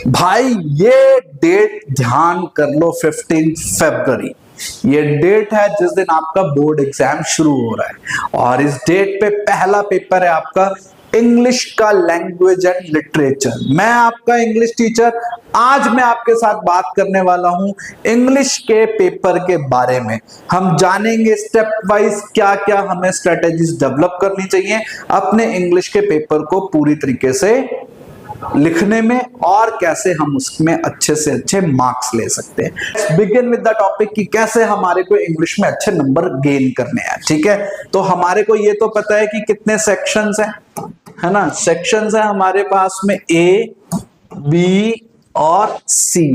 भाई ये डेट ध्यान कर लो, 15 फरवरी ये डेट है जिस दिन आपका बोर्ड एग्जाम शुरू हो रहा है। और इस डेट पे पहला पेपर है आपका इंग्लिश का, लैंग्वेज एंड लिटरेचर। मैं आपका इंग्लिश टीचर, आज मैं आपके साथ बात करने वाला हूं इंग्लिश के पेपर के बारे में। हम जानेंगे स्टेप वाइज क्या क्या हमें स्ट्रेटेजीज डेवलप करनी चाहिए अपने इंग्लिश के पेपर को पूरी तरीके से लिखने में, और कैसे हम उसमें अच्छे से अच्छे मार्क्स ले सकते हैं। बिगिन विद द टॉपिक कि कैसे हमारे को इंग्लिश में अच्छे नंबर गेन करने हैं। ठीक है, तो हमारे को ये तो पता है कि कितने सेक्शंस हैं, है ना। सेक्शंस है हमारे पास में ए, बी और सी।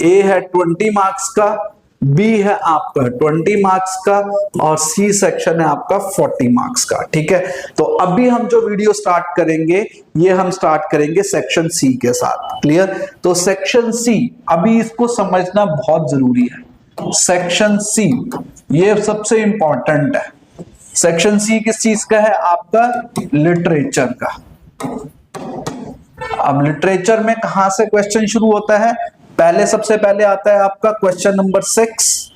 ए है 20 मार्क्स का, बी है आपका 20 मार्क्स का, और सी सेक्शन है आपका 40 मार्क्स का। ठीक है, तो अभी हम जो वीडियो स्टार्ट करेंगे ये हम स्टार्ट करेंगे सेक्शन सी के साथ। क्लियर, तो सेक्शन सी अभी इसको समझना बहुत जरूरी है। सेक्शन सी ये सबसे इंपॉर्टेंट है। सेक्शन सी किस चीज का है? आपका लिटरेचर का। अब लिटरेचर में कहां से क्वेश्चन शुरू होता है? पहले सबसे पहले आता है आपका question number 6।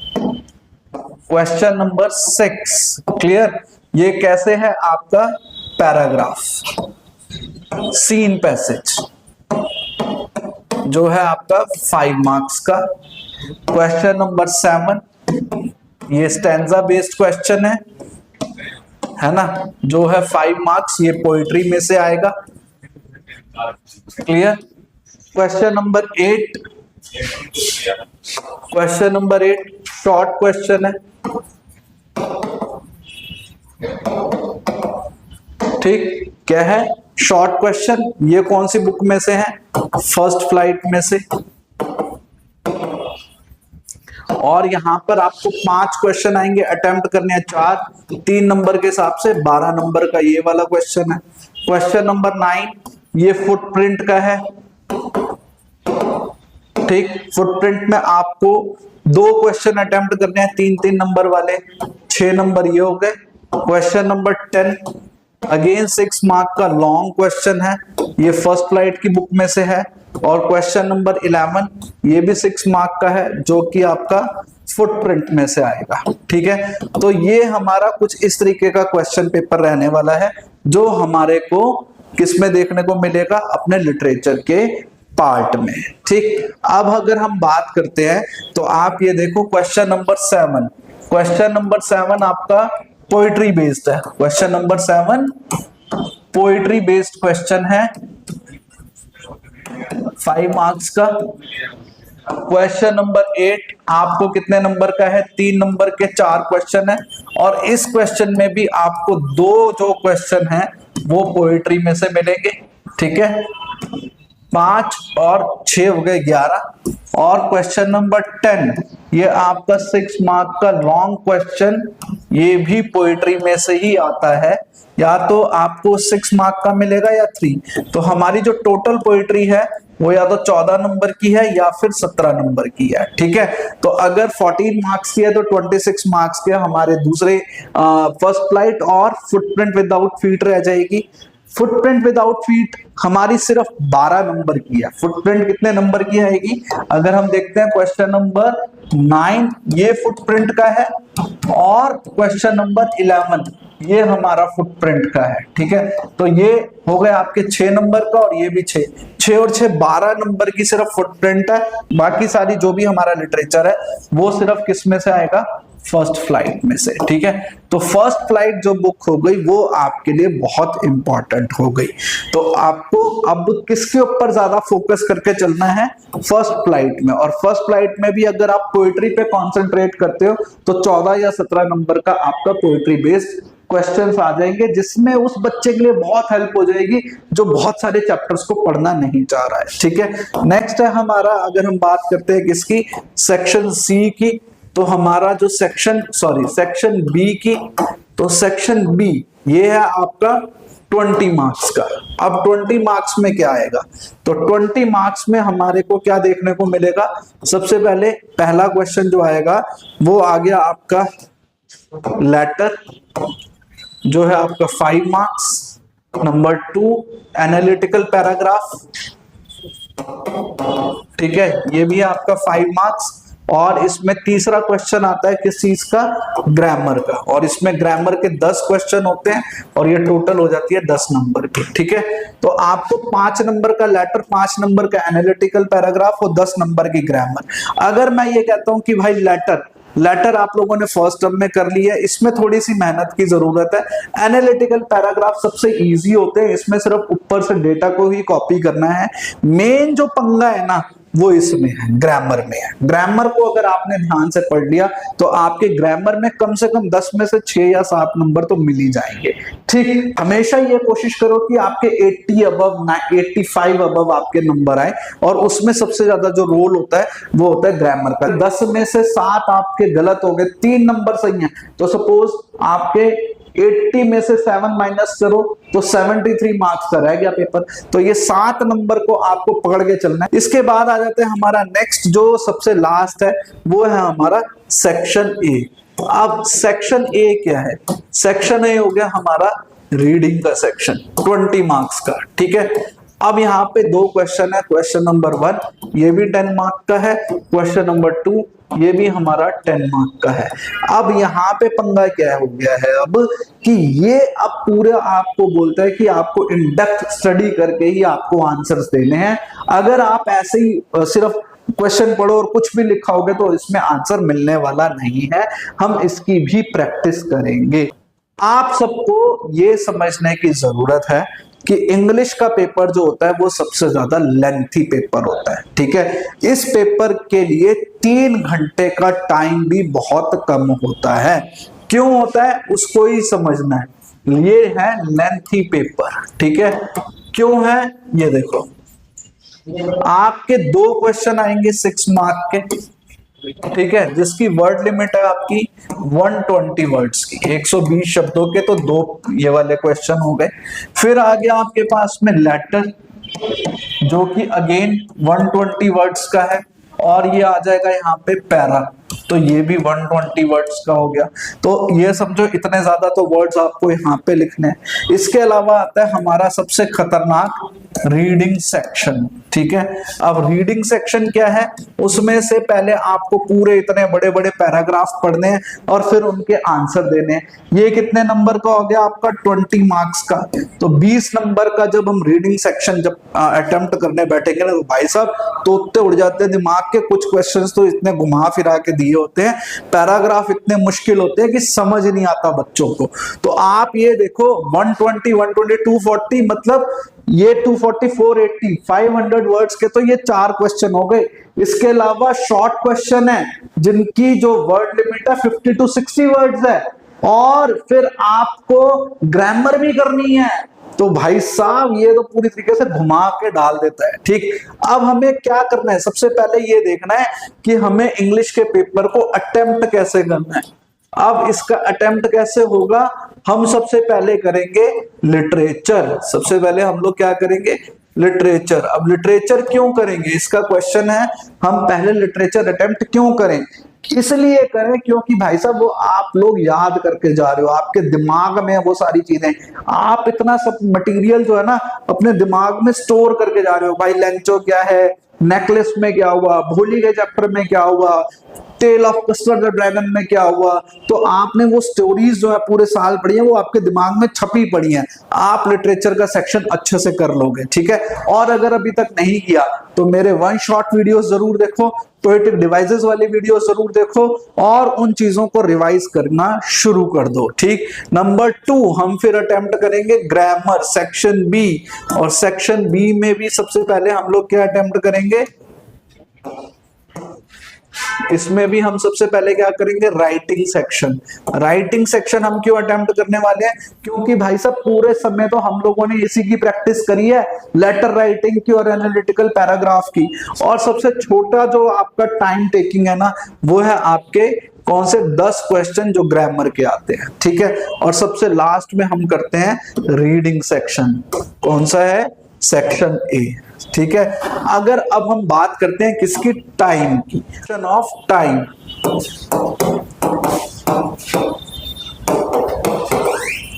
Question number 6 clear, ये कैसे है आपका? पैराग्राफ, सीन पैसेज, जो है आपका 5 मार्क्स का। क्वेश्चन नंबर 7 ये स्टैंजा बेस्ड क्वेश्चन है ना, जो है 5 मार्क्स, ये पोइट्री में से आएगा। Clear. Question number 8, question number 8 short question है। ठीक, क्या है? Short question. ये कौन सी बुक में से है? फर्स्ट फ्लाइट में से। और यहां पर आपको 5 क्वेश्चन आएंगे, अटेम्प्ट करने हैं 4, 3 नंबर के हिसाब से 12 नंबर का ये वाला क्वेश्चन है। क्वेश्चन नंबर 9 ये फुटप्रिंट का है। ठीक, फुटप्रिंट में आपको 2 क्वेश्चन अटेम्प्ट करने हैं, 3-3 नंबर वाले, 6 नंबर ये हो गए। क्वेश्चन नंबर 10 अगेन 6 मार्क का लॉन्ग क्वेश्चन है, ये फर्स्ट फ्लाइट की बुक में से है। और क्वेश्चन नंबर 11 ये भी 6 मार्क का है, जो कि आपका फुटप्रिंट में से आएगा। ठीक है, तो ये हमारा कुछ इस तरीके का क्वेश्चन पेपर रहने वाला है, जो हमारे को किसमें देखने को मिलेगा? अपने लिटरेचर के पार्ट में। ठीक, अब अगर हम बात करते हैं तो आप ये देखो क्वेश्चन नंबर 7। क्वेश्चन नंबर 7 आपका पोइट्री बेस्ड है। Question number 7 poetry based question है, 5 मार्क्स का। क्वेश्चन नंबर 8 आपको कितने नंबर का है? 3 नंबर के 4 क्वेश्चन है। और इस क्वेश्चन में भी आपको 2 जो क्वेश्चन है वो पोइट्री में से मिलेंगे। ठीक है, 5 और 6 हो गए 11। और क्वेश्चन नंबर 10 ये आपका 6 मार्क का लॉन्ग क्वेश्चन, ये भी पोइट्री में से ही आता है। या तो आपको 6 मार्क का मिलेगा या 3। तो हमारी जो टोटल पोइट्री है वो या तो 14 नंबर की है या फिर 17 नंबर की है। ठीक है, तो अगर 14 मार्क्स की है तो 26 मार्क्स के हमारे दूसरे फर्स्ट फ्लाइट और फुटप्रिंट विदाउट फीट रह जाएगी। फुटप्रिंट विदाउट फीट हमारी सिर्फ 12 नंबर की है। फुटप्रिंट कितने नंबर की आएगी? अगर हम देखते हैं क्वेश्चन नंबर 9 ये फुटप्रिंट का है, और क्वेश्चन नंबर 11 ये हमारा फुटप्रिंट का है। ठीक है, तो ये हो गए आपके 6 नंबर का, और ये भी 6 और 6 12 नंबर की सिर्फ फुटप्रिंट है। बाकी सारी जो भी हमारा लिटरेचर है वो सिर्फ किस में से आएगा? फर्स्ट फ्लाइट में से। ठीक है, तो फर्स्ट फ्लाइट जो बुक हो गई वो आपके लिए बहुत इंपॉर्टेंट हो गई। तो आपको अब किसके ऊपर ज्यादा फोकस करके चलना है? फर्स्ट फ्लाइट में। और फर्स्ट फ्लाइट में भी अगर आप पोइट्री पे कंसंट्रेट करते हो तो 14 या 17 नंबर का आपका पोइट्री बेस्ड क्वेश्चंस आ जाएंगे, जिसमें उस बच्चे के लिए बहुत हेल्प हो जाएगी जो बहुत सारे चैप्टर्स को पढ़ना नहीं चाह रहा है। ठीक है, नेक्स्ट है हमारा, अगर हम बात करते हैं किसकी? सेक्शन सी की। तो हमारा जो सेक्शन बी की, तो सेक्शन बी ये है आपका 20 मार्क्स का। अब 20 मार्क्स में क्या आएगा? तो 20 मार्क्स में हमारे को क्या देखने को मिलेगा? सबसे पहले पहला क्वेश्चन जो आएगा वो आ गया आपका लेटर, जो है आपका 5 मार्क्स। नंबर 2 एनालिटिकल पैराग्राफ, ठीक है, ये भी है आपका 5 मार्क्स। और इसमें तीसरा क्वेश्चन आता है किस चीज का, ग्रामर का, और इसमें ग्रामर के 10 क्वेश्चन होते हैं और ये टोटल हो जाती है 10 नंबर की। ठीक है, तो आपको 5 नंबर का लेटर, 5 नंबर का एनालिटिकल पैराग्राफ और 10 नंबर की ग्रामर। अगर मैं ये कहता हूं कि भाई लेटर आप लोगों ने फर्स्ट टर्म में कर लिया है, इसमें थोड़ी सी मेहनत की जरूरत है। एनालिटिकल पैराग्राफ सबसे इजी होते हैं, इसमें सिर्फ ऊपर से डेटा को ही कॉपी करना है। मेन जो पंगा है ना वो इसमें है, ग्रामर में है। ग्रामर को अगर आपने ध्यान से पढ़ लिया तो आपके ग्रामर में कम से कम 10 में से 6 या 7 नंबर तो मिल ही जाएंगे। ठीक, हमेशा ये कोशिश करो कि आपके 80 अबव 85 अबव आपके नंबर आए, और उसमें सबसे ज्यादा जो रोल होता है वो होता है ग्रामर का। 10 में से 7 आपके गलत हो गए, 3 नंबर सही है, तो सपोज आपके 80 में से 7 माइनस करो तो 73 मार्क्स का रह गया पेपर। तो ये 7 नंबर को आपको पकड़ के चलना है। इसके बाद आ जाते हैं हमारा नेक्स्ट जो सबसे लास्ट है, वो है हमारा सेक्शन ए। अब सेक्शन ए क्या है, सेक्शन ए हो गया हमारा रीडिंग का सेक्शन, 20 मार्क्स का। ठीक है, अब यहाँ पे 2 क्वेश्चन है। क्वेश्चन नंबर 1 ये भी 10 मार्क का है, क्वेश्चन नंबर 2 ये भी हमारा 10 मार्क का है। अब यहाँ पे पंगा क्या हो गया है अब कि ये अब पूरे आपको बोलता है कि आपको इन डेप्थ स्टडी करके ही आपको आंसर्स देने हैं। अगर आप ऐसे ही सिर्फ क्वेश्चन पढ़ो और कुछ भी लिखाओगे तो इसमें आंसर मिलने वाला नहीं है, हम इसकी भी प्रैक्टिस करेंगे। आप सबको ये समझने की जरूरत है कि इंग्लिश का पेपर जो होता है वो सबसे ज्यादा लेंथी पेपर होता है। ठीक है, इस पेपर के लिए 3 घंटे का टाइम भी बहुत कम होता है। क्यों होता है उसको ही समझना है, ये है लेंथी पेपर। ठीक है, क्यों है ये देखो, आपके 2 क्वेश्चन आएंगे 6 मार्क के। ठीक है, जिसकी वर्ड लिमिट है आपकी 120 वर्ड्स की, 120 शब्दों के, तो 2 ये वाले क्वेश्चन हो गए। फिर आ गया आपके पास में लेटर जो कि अगेन 120 वर्ड्स का है, और ये आ जाएगा यहाँ पे पैरा, तो ये भी 120 वर्ड्स का हो गया। तो ये समझो इतने ज्यादा तो वर्ड्स आपको यहाँ पे लिखने हैं। इसके अलावा आता है हमारा सबसे खतरनाक रीडिंग सेक्शन। ठीक है, अब रीडिंग सेक्शन क्या है, उसमें से पहले आपको पूरे इतने बड़े बड़े पैराग्राफ पढ़ने हैं और फिर उनके आंसर देने हैं। ये कितने नंबर का हो गया आपका, 20 मार्क्स का। तो 20 नंबर का जब हम रीडिंग सेक्शन जब अटेम्प्ट करने बैठेंगे ना, तो भाई साहब तोते उड़ जाते हैं दिमाग के। कुछ क्वेश्चंस तो इतने घुमा फिरा के दिए होते हैं, पैराग्राफ इतने मुश्किल होते हैं कि समझ नहीं आता बच्चों को। तो आप ये देखो 120, 120, 240, मतलब ये 240, 480, 500 वर्ड्स के तो ये 4 क्वेश्चन हो गए। इसके अलावा शॉर्ट क्वेश्चन है जिनकी जो वर्ड लिमिट है 50 to 60 वर्ड्स है, और फिर आपको ग्रामर भी करनी है। तो भाई साहब ये तो पूरी तरीके से घुमा के डाल देता है। ठीक, अब हमें क्या करना है, सबसे पहले ये देखना है कि हमें इंग्लिश के पेपर को अटेम्प्ट कैसे करना है। अब इसका अटेम्प्ट कैसे होगा, हम सबसे पहले करेंगे लिटरेचर। सबसे पहले हम लोग क्या करेंगे, लिटरेचर। अब लिटरेचर क्यों करेंगे, इसका क्वेश्चन है, हम पहले लिटरेचर अटेम्प्ट क्यों करें। इसलिए करें क्योंकि भाई साहब वो आप लोग याद करके जा रहे हो, आपके दिमाग में वो सारी चीजें, आप इतना सब मटेरियल जो है ना अपने दिमाग में स्टोर करके जा रहे हो। भाई लेंचो क्या है, नेकलेस में क्या हुआ, भोली के चैप्टर में क्या हुआ, tale of Custer the dragon में क्या हुआ, तो आपने वो स्टोरीज जो है पूरे साल पढ़ी है, वो आपके दिमाग में छपी पड़ी हैं। आप लिटरेचर का सेक्शन अच्छे से कर लोगे। ठीक है, और अगर अभी तक नहीं किया तो मेरे 1 शॉट वीडियो जरूर देखो, पोएटिक डिवाइसेस वाली वीडियो जरूर देखो, और उन चीजों को रिवाइज करना शुरू कर दो। ठीक, नंबर 2 हम फिर अटेम्प्ट करेंगे ग्रामर सेक्शन बी, और सेक्शन बी में भी सबसे पहले हम लोग क्या अटेम्प्ट करेंगे, इसमें भी हम सबसे पहले क्या करेंगे, राइटिंग सेक्शन। राइटिंग सेक्शन हम क्यों अटेम्प्ट करने वाले हैं, क्योंकि भाई साहब पूरे समय तो हम लोगों ने इसी की प्रैक्टिस करी है, लेटर राइटिंग की और एनालिटिकल पैराग्राफ की। और सबसे छोटा जो आपका टाइम टेकिंग है ना, वो है आपके कौन से 10 क्वेश्चन जो ग्रामर के आते हैं। ठीक है, और सबसे लास्ट में हम करते हैं रीडिंग सेक्शन। कौन सा है, सेक्शन ए। ठीक है, अगर अब हम बात करते हैं किसकी, टाइम की, ऑफ टाइम।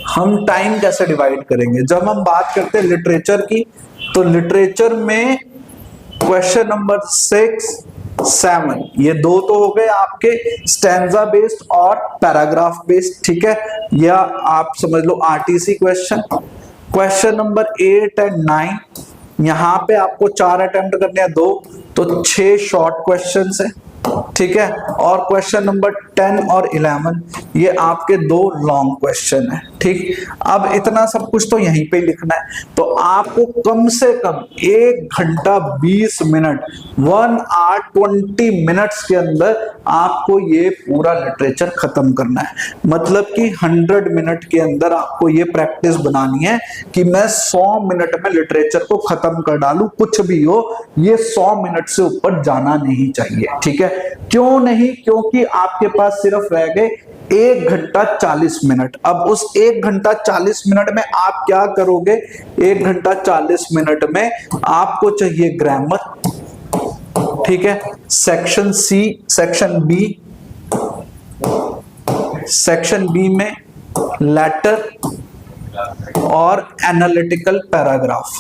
हम टाइम कैसे डिवाइड करेंगे, जब हम बात करते हैं लिटरेचर की, तो लिटरेचर में क्वेश्चन नंबर 6, 7, ये दो तो हो गए आपके स्टैंजा बेस्ड और पैराग्राफ बेस्ड, ठीक है, या आप समझ लो RTC question. Question number 8 and 9, यहां पे आपको 4 अटेम्प्ट करने हैं, 2, तो 6 शॉर्ट क्वेश्चन है, ठीक है। और क्वेश्चन नंबर 10 और 11 ये आपके 2 लॉन्ग क्वेश्चन है, ठीक। अब इतना सब कुछ तो यहीं पे लिखना है, तो आपको कम से कम 1 घंटा 20 मिनट 1 hour 20 मिनट्स के अंदर आपको ये पूरा लिटरेचर खत्म करना है। मतलब कि 100 मिनट के अंदर आपको ये प्रैक्टिस बनानी है कि मैं 100 मिनट में लिटरेचर को खत्म कर डालूं, कुछ भी हो ये 100 मिनट से ऊपर जाना नहीं चाहिए, ठीक है। क्यों नहीं? क्योंकि आपके पास सिर्फ रह गए 1 घंटा 40 मिनट। अब उस 1 घंटा 40 मिनट में आप क्या करोगे? 1 घंटा 40 मिनट में आपको चाहिए ग्रामर, ठीक है, सेक्शन सी, सेक्शन बी में लेटर और एनालिटिकल पैराग्राफ,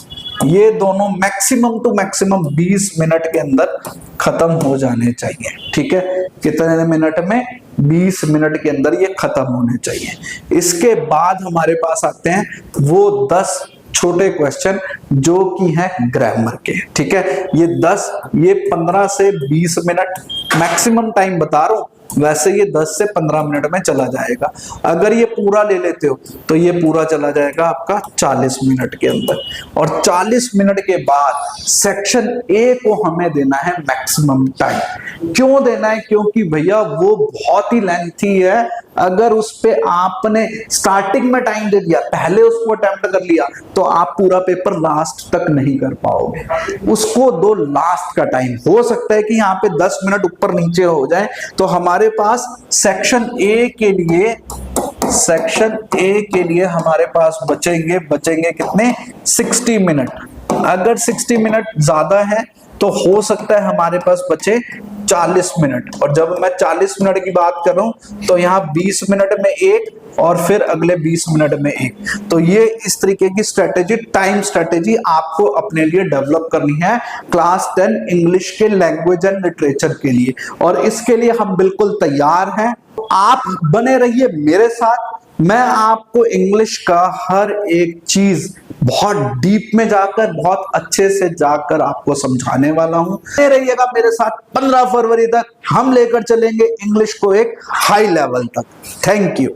ये दोनों मैक्सिमम टू मैक्सिमम 20 मिनट के अंदर खत्म हो जाने चाहिए, ठीक है। कितने मिनट में? 20 मिनट के अंदर ये खत्म होने चाहिए। इसके बाद हमारे पास आते हैं वो 10 छोटे क्वेश्चन जो कि हैं ग्रामर के, ठीक है। ये 15 से 20 मिनट मैक्सिमम टाइम बता रहा हूं, वैसे ये 10 से 15 मिनट में चला जाएगा। अगर ये पूरा ले लेते हो तो ये पूरा चला जाएगा आपका 40 मिनट के अंदर। और 40 मिनट के बाद सेक्शन ए को हमें देना है मैक्सिमम टाइम। क्यों देना है? क्योंकि भैया वो बहुत ही लेंथी है। अगर उस पे आपने स्टार्टिंग में टाइम दे दिया, पहले उसको अटेम्प्ट कर लिया, तो आप पूरा पेपर लास्ट तक नहीं कर पाओगे। उसको दो लास्ट का टाइम। हो सकता है कि यहाँ पे 10 मिनट ऊपर नीचे हो जाए, तो हमारे पास सेक्शन ए के लिए हमारे पास बचेंगे कितने? 60 मिनट। अगर 60 मिनट ज्यादा है तो हो सकता है हमारे पास बचे 40 मिनट। और जब मैं 40 मिनट की बात कर रहा हूं तो यहाँ 20 मिनट में एक और फिर अगले 20 मिनट में एक। तो ये इस तरीके की स्ट्रेटेजी, टाइम स्ट्रेटेजी आपको अपने लिए डेवलप करनी है क्लास 10 इंग्लिश के लैंग्वेज एंड लिटरेचर के लिए। और इसके लिए हम बिल्कुल तैयार हैं। आप बने रहिए मेरे साथ। मैं आपको इंग्लिश का हर एक चीज बहुत डीप में जाकर, बहुत अच्छे से जाकर आपको समझाने वाला हूं। रहिएगा मेरे साथ। 15 फरवरी तक हम लेकर चलेंगे इंग्लिश को एक हाई लेवल तक। Thank you.